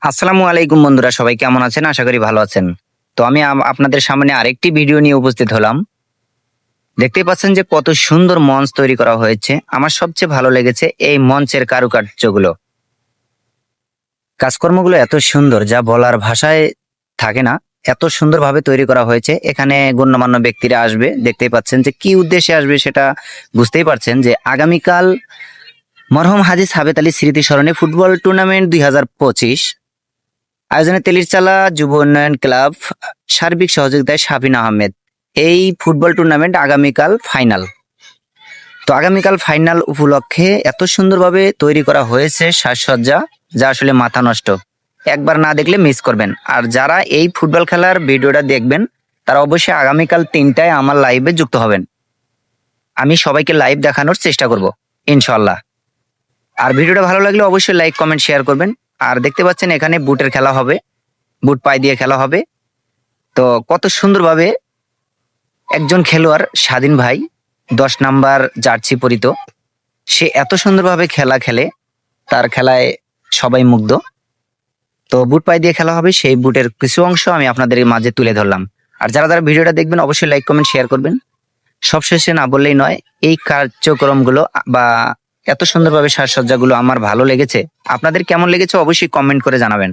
আসসালামু আলাইকুম বন্ধুরা, সবাই কেমন আছেন? আশা করি ভালো আছেন। তো আমি আপনাদের সামনে আরেকটি ভিডিও নিয়ে উপস্থিত হলাম। দেখতেই পাচ্ছেন যে কত সুন্দর মঞ্চ তৈরি করা হয়েছে। আমার সবচেয়ে ভালো লেগেছে এই মঞ্চের কারুকার্যগুলো। কাজকর্মগুলো এত সুন্দর যা বলার ভাষায় থাকে না। এত সুন্দরভাবে তৈরি করা হয়েছে। এখানে গণ্যমান্য ব্যক্তিরা আসবে, দেখতেই পাচ্ছেন যে কি উদ্দেশ্যে আসবে সেটা বুঝতেই পারছেন যে আগামীকাল মরহুম হাজী সাবেত আলী স্মৃতি স্মরণে ফুটবল টুর্নামেন্ট 2025 আয়োজনে তেলিরচালা যুব উন্নয়ন ক্লাব সার্বিক সহযোগিতায় শাফিন আহমেদ। এই ফুটবল টুর্নামেন্ট আগামীকাল ফাইনাল। তো আগামীকাল ফাইনাল উপলক্ষে এত সুন্দরভাবে তৈরি করা হয়েছে সাজসজ্জা, যা আসলে মাথা নষ্ট। একবার না দেখলে মিস করবেন। আর যারা এই ফুটবল খেলার ভিডিওটা দেখবেন তারা অবশ্যই আগামীকাল 3টায় আমার লাইভে যুক্ত হবেন। আমি সবাইকে লাইভ দেখানোর চেষ্টা করব ইনশাল্লাহ। আর ভিডিওটা ভালো লাগলে অবশ্যই লাইক কমেন্ট শেয়ার করবেন। আর দেখতে পাচ্ছেন এখানে বুটের খেলা হবে, বুট পায়ে দিয়ে খেলা হবে। তো কত সুন্দরভাবে একজন খেলোয়াড় স্বাধীন ভাই 10 নাম্বার জার্সি পরিত, সে এত সুন্দরভাবে খেলা খেলে, তার খেলায় সবাই মুগ্ধ। তো বুট পায়ে দিয়ে খেলা হবে, সেই বুটের কিছু অংশ আমি আপনাদের মাঝে তুলে ধরলাম। আর যারা যারা ভিডিওটা দেখবেন অবশ্যই লাইক কমেন্ট শেয়ার করবেন। সবশেষে না বললেই নয়, এই কার্যক্রমগুলো বা এত সুন্দরভাবে সাজসজ্জাগুলো আমার ভালো লেগেছে। আপনাদের কেমন লেগেছে অবশ্যই কমেন্ট করে জানাবেন।